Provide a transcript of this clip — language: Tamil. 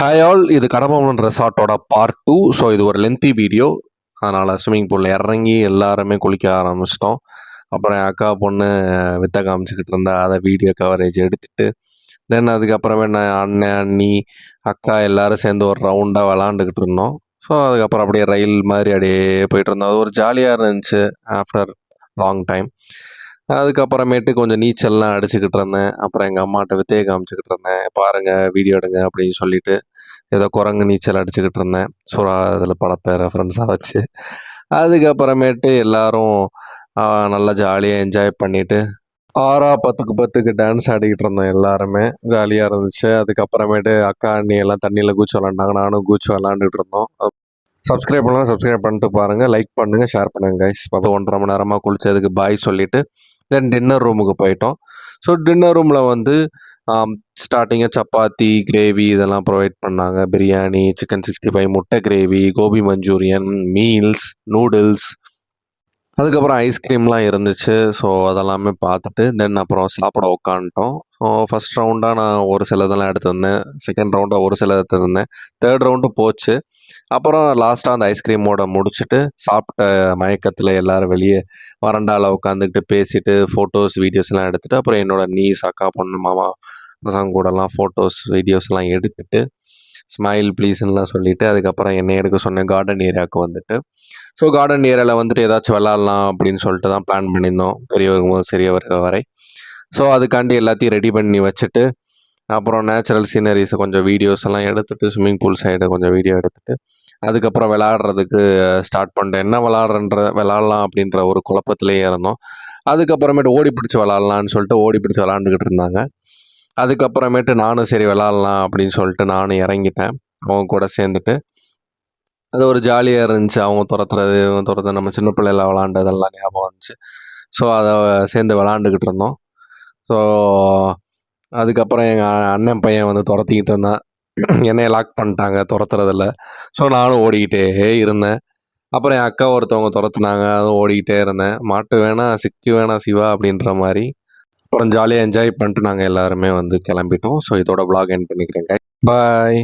ஹாய் ஆல், இது கடம்பவனம் ரெசார்ட்டோட பார்ட் 2. ஸோ இது ஒரு லென்த்தி வீடியோ. அதனால் ஸ்விம்மிங் பூலில் இறங்கி எல்லாருமே குளிக்க ஆரம்பிச்சிட்டோம். அப்புறம் என் அக்கா பொண்ணு வித்தை காமிச்சிக்கிட்டு இருந்தா, அதை வீடியோ கவரேஜ் எடுத்துட்டு தென் அதுக்கப்புறமே நான் அண்ணன் அண்ணி அக்கா எல்லோரும் சேர்ந்து ஒரு ரவுண்டாக விளாண்டுக்கிட்டு இருந்தோம். ஸோ அதுக்கப்புறம் அப்படியே ரயில் மாதிரி அப்படியே போயிட்டு இருந்தோம். அது ஒரு ஜாலியாக இருந்துச்சு ஆஃப்டர் லாங் டைம். அதுக்கப்புறமேட்டு கொஞ்சம் நீச்சல்லாம் அடிச்சுக்கிட்டு இருந்தேன். அப்புறம் எங்கள் அம்மாட்ட வித்தையை காமிச்சிக்கிட்டு இருந்தேன். பாருங்கள், வீடியோ எடுங்க அப்படின்னு சொல்லிட்டு ஏதோ குரங்கு நீச்சல் அடிச்சுக்கிட்டு இருந்தேன். சுறா அதில் படத்தை ரெஃபரன்ஸாக வச்சு. அதுக்கப்புறமேட்டு எல்லோரும் நல்லா ஜாலியாக என்ஜாய் பண்ணிவிட்டு 10க்கு 10 டான்ஸ் ஆடிக்கிட்டு இருந்தோம் எல்லாருமே. ஜாலியாக இருந்துச்சு. அதுக்கப்புறமேட்டு அக்கா அண்ணி எல்லாம் தண்ணியில் குச்சி விளாண்டாங்க. நானும் குச்சி விளாண்டுட்டு இருந்தோம். சப்ஸ்கிரைப் பண்ணலாம், சப்ஸ்கிரைப் பண்ணிட்டு பாருங்கள். லைக் பண்ணுங்கள், ஷேர் பண்ணுங்கள் கைஸ். அப்போ 1.5 மணி நேரமாக குளித்ததுக்கு பாய் சொல்லிவிட்டு தென் டின்னர் ரூமுக்கு போயிட்டோம். ஸோ டின்னர் ரூமில் வந்து ஸ்டார்டிங்காக சப்பாத்தி, கிரேவி இதெல்லாம் ப்ரொவைட் பண்ணாங்க. பிரியாணி, சிக்கன் 65, முட்டை gravy, gobi manchurian, meals, noodles, அதுக்கப்புறம் ஐஸ்கிரீம்லாம் இருந்துச்சு. ஸோ அதெல்லாமே பார்த்துட்டு தென் அப்புறம் சாப்பிட உட்காந்துட்டோம். ஸோ ஃபஸ்ட் ரவுண்டாக நான் ஒரு சிலதெல்லாம் எடுத்திருந்தேன். செகண்ட் ரவுண்டாக ஒரு சில எடுத்திருந்தேன். தேர்ட் ரவுண்டு போச்சு. அப்புறம் லாஸ்ட்டாக அந்த ஐஸ்கிரீமோட முடிச்சுட்டு சாப்பிட்ட மயக்கத்தில் எல்லோரும் வெளியே வறண்டாவில் உட்காந்துக்கிட்டு பேசிவிட்டு ஃபோட்டோஸ் வீடியோஸ்லாம் எடுத்துகிட்டு அப்புறம் என்னோடய நீஸ், அக்கா பொண்ணு, மாமா பசங்க கூடலாம் ஃபோட்டோஸ் வீடியோஸ்லாம் எடுத்துகிட்டு ஸ்மைல் ப்ளீஸ்ன்னுலாம் சொல்லிவிட்டு அதுக்கப்புறம் என்னை எடுக்க சொன்னேன் கார்டன் ஏரியாவுக்கு வந்துட்டு. ஸோ கார்டன் ஏரியாவில் வந்துட்டு ஏதாச்சும் விளாட்லாம் அப்படின்னு சொல்லிட்டு தான் பிளான் பண்ணியிருந்தோம், பெரியவங்க முதல் சிறியவர்கள் வரை. ஸோ அதுக்காண்டி எல்லாத்தையும் ரெடி பண்ணி வச்சுட்டு அப்புறம் நேச்சுரல் சீனரிஸை கொஞ்சம் வீடியோஸ் எல்லாம் எடுத்துகிட்டு ஸ்விம்மிங் பூல் சைடை கொஞ்சம் வீடியோ எடுத்துகிட்டு அதுக்கப்புறம் விளாட்றதுக்கு ஸ்டார்ட் பண்ணிட்டேன். என்ன விளாட்லாம் அப்படின்ற ஒரு குழப்பத்திலேயே இருந்தோம். அதுக்கப்புறமேட்டு ஓடி பிடிச்சி விளாட்லான்னு சொல்லிட்டு ஓடி பிடிச்சி விளாண்டுக்கிட்டு இருந்தாங்க. அதுக்கப்புறமேட்டு நானும் சரி விளாட்லாம் அப்படின்னு சொல்லிட்டு நானும் இறங்கிட்டேன் அவங்க கூட சேர்ந்துட்டு. அது ஒரு ஜாலியாக இருந்துச்சு. அவங்க துரத்துறது நம்ம சின்ன பிள்ளைல விளாண்டதெல்லாம் ஞாபகம் வந்துச்சு. ஸோ அதை சேர்ந்து விளாண்டுக்கிட்டு இருந்தோம். ஸோ அதுக்கப்புறம் எங்கள் அண்ணன் பையன் வந்து துரத்திக்கிட்டு இருந்தான். என்னையை லாக் பண்ணிட்டாங்க துரத்துறதில்ல. ஸோ நானும் ஓடிக்கிட்டே இருந்தேன். அப்புறம் என் அக்கா ஒருத்தவங்க துரத்துனாங்க, அதுவும் ஓடிக்கிட்டே இருந்தேன். மாட்டு வேணாம், சிக்கு வேணாம் சிவா அப்படின்ற மாதிரி. அப்புறம் ஜாலியாக என்ஜாய் பண்ணிட்டு நாங்கள் எல்லாருமே வந்து கிளம்பிட்டோம். ஸோ இதோட விளாக் எண்ட் பண்ணிக்கிறேங்க. பாய்.